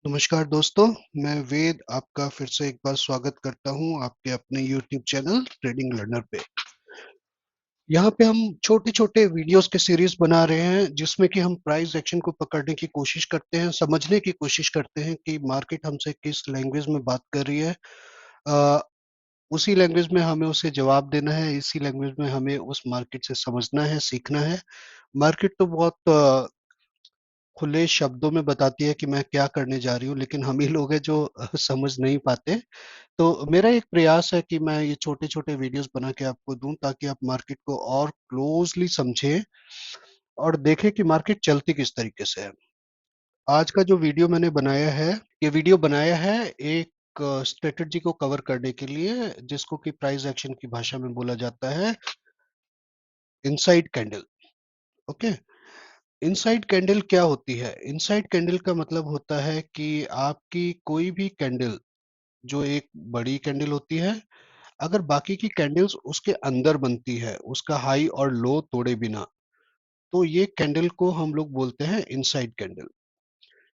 नमस्कार दोस्तों, मैं वेद आपका फिर से एक बार स्वागत करता हूँ आपके अपने यूट्यूब चैनल ट्रेडिंग लर्नर पे। यहाँ पे हम छोटे-छोटे वीडियोस के सीरीज बना रहे हैं जिसमें कि हम प्राइस एक्शन को पकड़ने की कोशिश करते हैं, समझने की कोशिश करते हैं कि मार्केट हमसे किस लैंग्वेज में बात कर रही है। अ, उसी लैंग्वेज में हमें उसे जवाब देना है, इसी लैंग्वेज में हमें उस मार्केट से समझना है, सीखना है। मार्केट तो बहुत खुले शब्दों में बताती है कि मैं क्या करने जा रही हूँ, लेकिन हम ही लोग हैं जो समझ नहीं पाते। तो मेरा एक प्रयास है कि मैं ये छोटे-छोटे वीडियोज़ बना के आपको दूँ ताकि आप मार्केट को और क्लोज़ली समझें और देखें कि मार्केट चलती किस तरीके से है। आज का जो वीडियो मैंने बनाया है, ये वीडियो बनाया है एक स्ट्रैटेजी को कवर करने के लिए जिसको कि प्राइस एक्शन की भाषा में बोला जाता है inside candle, okay? Inside candle क्या होती है? इनसाइड कैंडल का मतलब होता है कि आपकी कोई भी कैंडल जो एक बड़ी कैंडल होती है, अगर बाकी की कैंडल्स उसके अंदर बनती है, उसका हाई और लो तोड़े बिना, तो ये कैंडल को हम लोग बोलते हैं इनसाइड कैंडल,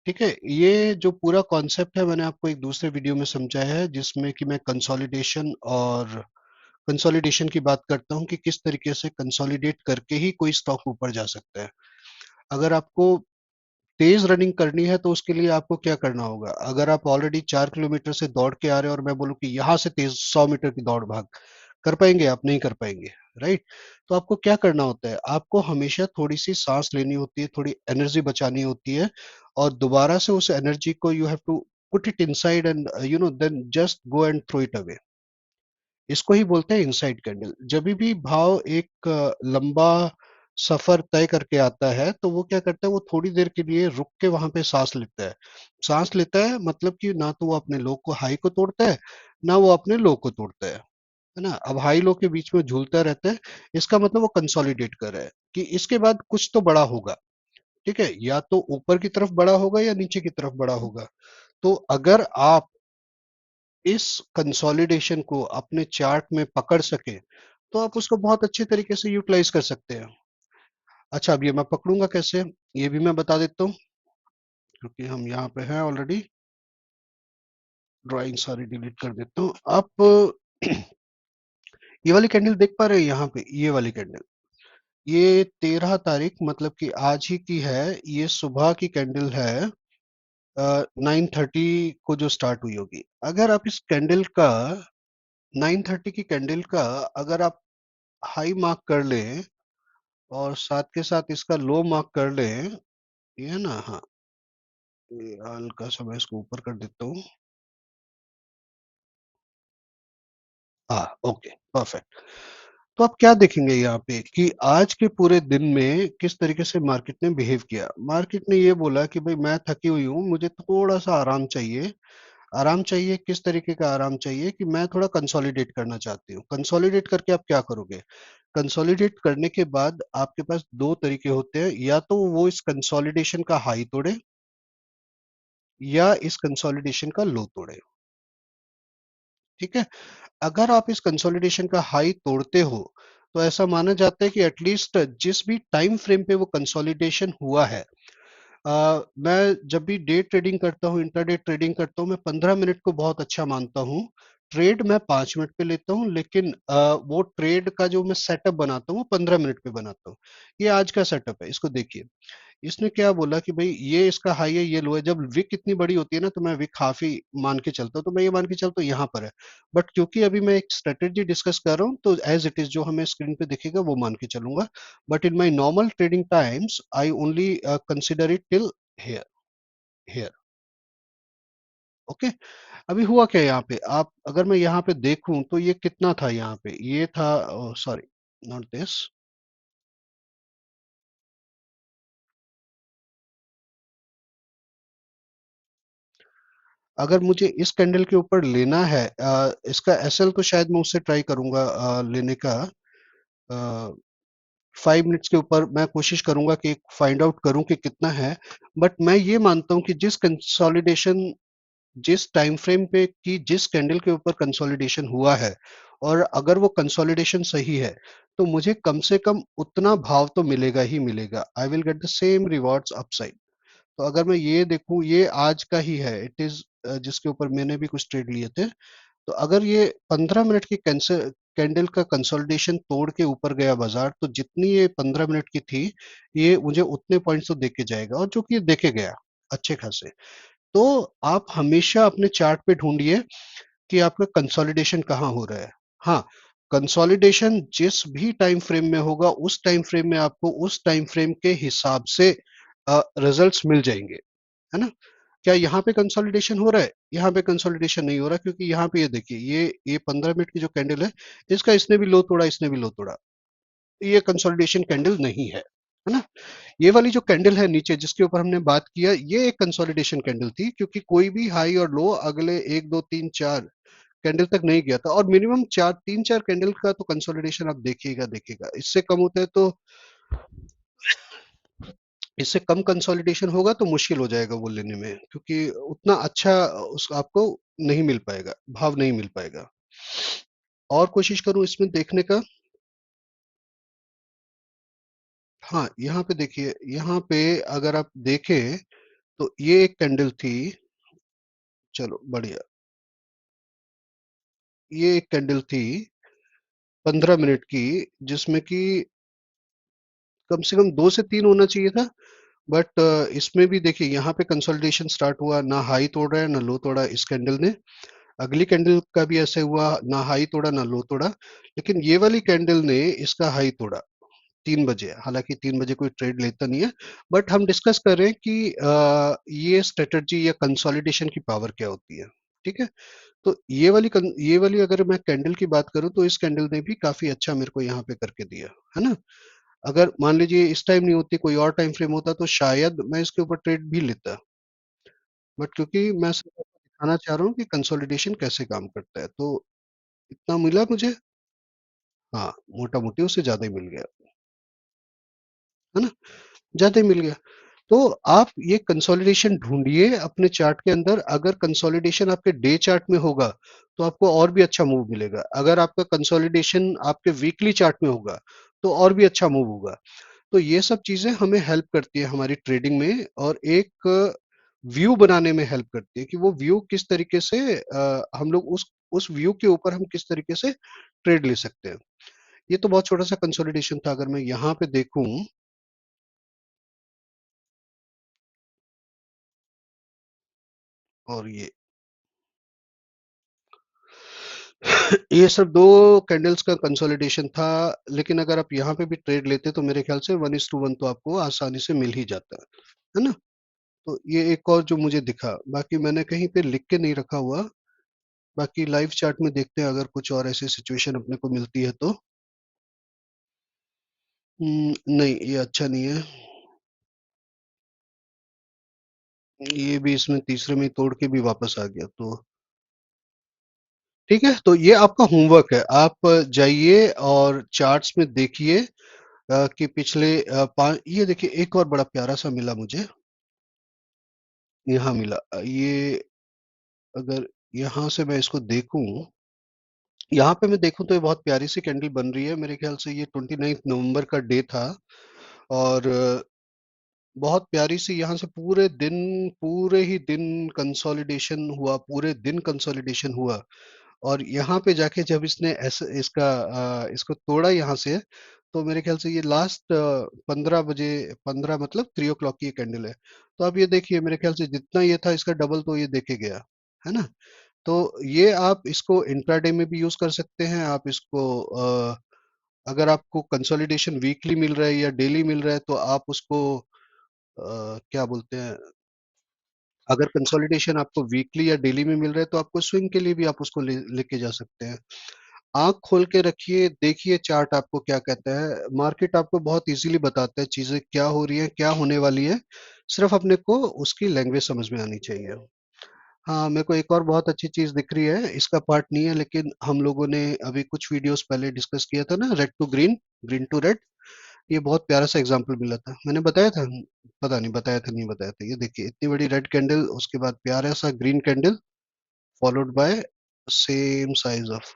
ठीक है? ये जो पूरा कॉन्सेप्ट है मैंने आपको एक दूसरे वीडियो में समझाया है जिसमें कि मैं कंसोलिडेशन की बात करता हूँ कि किस तरीके से कंसोलिडेट करके ही कोई स्टॉक ऊपर जा सकता है। अगर आपको तेज रनिंग करनी है तो उसके लिए आपको क्या करना होगा? अगर आप ऑलरेडी 4 किलोमीटर से दौड़ के आ रहे हो और मैं बोलूँ कि यहाँ से तेज 100 मीटर की दौड़ भाग, कर पाएँगे आप? नहीं कर पाएँगे, राइट? तो आपको क्या करना होता है? आपको हमेशा थोड़ी-सी साँस लेनी होती है, थोड़ी एनर्जी बचानी होती है और दोबारा से उस एनर्जी को you have to put it inside and then just go and throw it away. इसको ही बोलते हैं इनसाइड कैंडल। जभी भी भाव एक लंबा सफ़र तय करके आता है, तो वो क्या करता है, वो थोड़ी देर के लिए रुक के वहाँ पे साँस लेता है। साँस लेता है मतलब कि ना तो वो अपने लो को हाई को तोड़ता है, ना वो अपने लो को तोड़ता है ना? अब हाई लो के बीच में झूलता रहता है, इसका मतलब वो कंसोलिडेट कर रहा है कि इसके बाद कुछ तो बड़ा होगा, ठीक है? या तो ऊपर की तरफ बड़ा होगा या नीचे की तरफ बड़ा होगा। तो अगर आप इस कंसोलिडेशन को अपने चार्ट में पकड़ सकें, तो आप उसको बहुत अच्छे तरीके से यूटिलाइज़ कर सकते हैं। अच्छा, अब ये मैं पकड़ूँगा कैसे? ये भी मैं बता देता हूँ, क्योंकि हम यहाँ पे हैं ऑलरेडी। ड्राइंग सारी डिलीट कर देता हूँ। आप ये वाली कैंडल देख पा रहे हैं यहाँ पे? ये वाली कैंडल। ये 13 तारीख मतलब कि आज ही की है। ये सुबह की कैंडल है 9:30 को जो स्टार्ट हुई होगी। अगर आप इस कैंडल का 9:30 की कैंडल का अगर आप हाई मार्क कर लें और साथ के साथ इसका लो मार्क कर लें, ये है ना? हाँ, ये हल्का-सा मैं इसको ऊपर कर देता हूँ। हाँ, ओके, परफेक्ट। तो आप क्या देखेंगे यहाँ पे कि आज के पूरे दिन में किस तरीके से मार्केट ने बिहेव किया। मार्केट ने ये बोला कि भई मैं थकी हुई हूँ, मुझे थोड़ा-सा आराम चाहिए। आराम चाहिए, किस तरीके का आराम चाहिए कि मैं थोड़ा कंसोलिडेट करना चाहती हूँ। कंसोलिडेट करके आप क्या करोगे? कंसोलिडेट करने के बाद आपके पास 2 तरीके होते हैं, या तो वो इस कंसोलिडेशन का हाई तोड़े या इस कंसोलिडेशन का लो तोड़े, ठीक है? अगर आप इस कंसोलिडेशन का हाई तोड़ते हो, तो ऐसा माना जाता है कि एटलीस्ट जिस भी टाइम फ्रेम पे वो कंसोलिडेशन हुआ है, मैं जब भी डे ट्रेडिंग करता हूँ, इंट्राडे ट्रेडिंग करता हूँ, मैं 15 मिनट को बहुत अच्छा मानता हूँ। ट्रेड मैं 5 मिनट पे लेता हूँ, लेकिन वो ट्रेड का जो मैं सेटअप बनाता हूँ, वो 15 मिनट पे बनाता हूँ। ये आज का सेटअप है, इसको देखिए। इसने क्या बोला कि भई ये इसका हाई है, ये लो है। जब विक इतनी बड़ी होती है ना, तो मैं विक हाफ़ ही मान के चलता हूँ, तो मैं ये मान के चलता हूँ यहाँ पर है। बट क्योंकि अभी मैं एक स्ट्रैटेजी डिस्कस कर रहा हूँ, तो एज़ इट इज़ जो हमें स्क्रीन पे दिखेगा वो मान के चलूँगा। But in my normal trading times I only consider it till here here, okay? अभी हुआ क्या यहाँ पे? आप अगर मैं यहाँ पे देखूँ तो ये कितना था यहाँ पे? ये था ओह सॉरी, नॉट दिस। अगर मुझे इस कैंडल के ऊपर लेना है, इसका एसएल तो शायद मैं उससे ट्राई करूँगा लेने का। 5 मिनट्स के ऊपर मैं कोशिश करूँगा कि फाइंड आउट करूँ कि कितना है। बट मैं ये मानता हूँ कि जिस टाइम फ्रेम पे कि जिस कैंडल के ऊपर कंसोलिडेशन हुआ है और अगर वो कंसोलिडेशन सही है, तो मुझे कम से कम उतना भाव तो मिलेगा ही मिलेगा। I will get the same rewards upside. तो अगर मैं ये देखूँ, ये आज का ही है, इट इज़ जिसके ऊपर मैंने भी कुछ ट्रेड लिए थे। तो अगर ये 15 मिनट की कैंडल का कंसोलिडेशन तोड़ के ऊपर गया बाज़ार, तो जितनी ये 15 मिनट की थी, ये मुझे उतने पॉइंट्स तो दे के जाएगा, और जो कि ये दे के गया, अच्छे खासे। तो आप हमेशा अपने चार्ट पे ढूँढिए कि आपका कंसोलिडेशन कहाँ हो रहा है। हाँ, कंसोलिडेशन जिस भी टाइम फ्रेम में होगा, उस टाइम फ्रेम में आपको उस टाइम फ्रेम के हिसाब से रिजल्ट्स मिल जाएँगे, है ना? क्या यहाँ पे कंसोलिडेशन हो रहा है? यहाँ पे कंसोलिडेशन नहीं हो रहा, क्योंकि यहाँ पे ये देखिए, ये 15 मिनट की जो कैंडल है, इसका इसने भी लो तोड़ा, इसने भी लो तोड़ा। ये कंसोलिडेशन कैंडल नहीं है ना? ये वाली जो कैंडल है नीचे जिसके ऊपर हमने बात किया, ये एक कंसोलिडेशन कैंडल थी, क्योंकि कोई भी हाई और लो अगले 1, 2, 3, 4 कैंडल तक नहीं गया था, और मिनिमम 4 3-4 कैंडल का तो कंसोलिडेशन आप देखिएगा देखिएगा। इससे कम होता है तो इससे कम कंसोलिडेशन होगा तो मुश्किल हो जाएगा वो लेने में, क्योंकि उतना अच्छा उस आपको नहीं मिल पाएगा, भाव नहीं मिल पाएगा। और कोशिश करूँ इसमें देखने का। हाँ, यहाँ पे देखिए, यहाँ पे अगर आप देखें तो ये एक कैंडल थी, चलो बढ़िया। ये एक कैंडल थी 15 मिनट की, जिसमें कि कम से कम 2 से 3 होना चाहिए था, बट इसमें भी देखिए यहाँ पे कंसोलिडेशन स्टार्ट हुआ, ना हाई तोड़ा है, ना लो तोड़ा इस कैंडल ने। अगली कैंडल का भी ऐसे हुआ, ना हाई तोड़ा, ना लो तोड़ा, लेकिन ये वाली कैंडल ने इसका हाई तोड़ा 3 बजे। हालाँकि 3 बजे कोई ट्रेड लेता नहीं है, बट हम डिस्कस कर रहे हैं कि ये स्ट्रैटेजी या कंसोलिडेशन की पावर क्या होती है, ठीक है? तो ये वाली अगर मैं कैंडल की बात करूँ, तो इस कैंडल ने भी काफ़ी अच्छा मेरे को यहाँ पे करके दिया, है ना? अगर मान लीजिए इस टाइम नहीं होती, कोई और टाइम फ्रेम होता, तो शायद मैं इसके ऊपर ट्रेड भी लेता। बट क्योंकि मैं सिर्फ आपको दिखाना चाह रहा हूँ कि कंसोलिडेशन कैसे काम करता है, तो इतना मिला मुझे। हाँ, मोटा-मोटी उससे ज़्यादा ही मिल गया, है ना? ज़्यादा ही मिल गया। तो आप ये कंसोलिडेशन ढूँढिए अपने चार्ट के अंदर। अगर कंसोलिडेशन आपके डे चार्ट में होगा, तो आपको और भी अच्छा मूव मिलेगा। अगर आपका कंसोलिडेशन आपके वीकली चार्ट में होगा, तो और भी अच्छा मूव होगा। तो ये सब चीज़ें हमें हेल्प करती है हमारी ट्रेडिंग में, और एक व्यू बनाने में हेल्प करती है कि वो व्यू किस तरीके से हम लोग उस व्यू के ऊपर हम किस तरीके से ट्रेड ले सकते हैं। ये तो बहुत छोटा-सा कंसोलिडेशन था। अगर मैं यहाँ पे देखूँ, और ये सब 2 कैंडल्स का कंसोलिडेशन था, लेकिन अगर आप यहाँ पे भी ट्रेड लेते तो मेरे ख्याल से 1:1 तो आपको आसानी से मिल ही जाता, है ना? तो ये एक और जो मुझे दिखा, बाकी मैंने कहीं पे लिख के नहीं रखा हुआ, बाकी लाइव चार्ट में देखते हैं अगर कुछ और ऐसी सिचुएशन अपने को मिलती है तो। नहीं, ये अच्छा नहीं है। ये भी इसमें तीसरे में ही तोड़ के भी वापस आ गया, तो ठीक है, तो ये आपका होमवर्क है। आप जाइए और चार्ट्स में देखिए कि पिछले 5 ये देखिए, एक और बड़ा प्यारा-सा मिला मुझे, यहाँ मिला। ये अगर यहाँ से मैं इसको देखूँ, यहाँ पे मैं देखूँ तो ये बहुत प्यारी-सी कैंडल बन रही है। मेरे ख्याल से ये 29 नवंबर का डे था, और बहुत प्यारी-सी यहाँ से पूरे ही दिन कंसोलिडेशन हुआ, पूरे दिन कंसोलिडेशन हुआ। और यहाँ पे जाके जब इसने इसको तोड़ा यहाँ से, तो मेरे ख्याल से ये लास्ट 15 बजे, 15 मतलब 3 ओ क्लॉक की ये कैंडल है। तो आप ये देखिए, मेरे ख्याल से जितना ये था इसका डबल तो ये देके गया, है ना? तो ये आप इसको इंट्राडे में भी यूज़ कर सकते हैं। आप इसको अगर आपको कंसोलिडेशन वीकली मिल रहा है या डेली मिल रहा है, तो आप उसको क्या बोलते हैं, अगर कंसोलिडेशन आपको वीकली या डेली में मिल रहा है, तो आपको स्विंग के लिए भी आप उसको लेके जा सकते हैं। आँख खोल के रखिए, देखिए चार्ट आपको क्या कहता है। मार्केट आपको बहुत ईज़िली बताता है चीज़ें क्या हो रही हैं, क्या होने वाली है। सिर्फ़ अपने को उसकी लैंग्वेज समझ में आनी चाहिए। हाँ, मेरे को एक और बहुत अच्छी चीज़ दिख रही है, इसका पार्ट नहीं है, लेकिन हम लोगों ने अभी कुछ वीडियोज़ पहले डिस्कस किया था ना, red to green, green to red. ये बहुत प्यारा-सा एग्ज़ाम्पल मिला था। मैंने बताया था? पता नहीं बताया था, नहीं बताया था। ये देखिए, इतनी बड़ी रेड कैंडल, उसके बाद प्यारा-सा green candle, followed by same size of.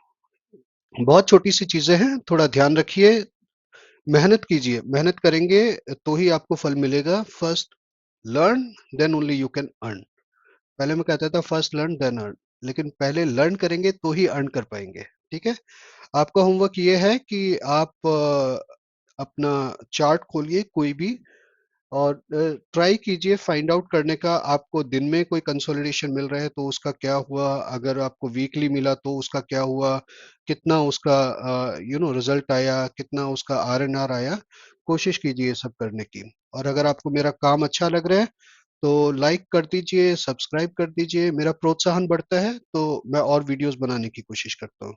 बहुत छोटी-सी चीज़ें हैं, थोड़ा ध्यान रखिए, मेहनत कीजिए, मेहनत करेंगे तो ही आपको फल मिलेगा। First learn then only you can earn. पहले मैं कहता था फर्स्ट लर्न देन अर्न, लेकिन पहले लर्न करेंगे तो ही अर्न कर पाएँगे, ठीक है? आपका होमवर्क ये है कि आप अपना चार्ट खोलिए कोई भी और ट्राई कीजिए फाइंड आउट करने का, आपको दिन में कोई कंसोलिडेशन मिल रहा है तो उसका क्या हुआ, अगर आपको वीकली मिला तो उसका क्या हुआ, कितना उसका रिजल्ट आया, कितना उसका आरएनआर आया। कोशिश कीजिए ये सब करने की। और अगर आपको मेरा काम अच्छा लग रहा है तो लाइक कर दीजिए, सब्सक्राइब कर दीजिए, मेरा प्रोत्साहन बढ़ता है तो मैं और वीडियोस बनाने की कोशिश करता हूँ।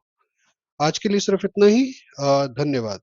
आज के लिए सिर्फ इतना ही। धन्यवाद।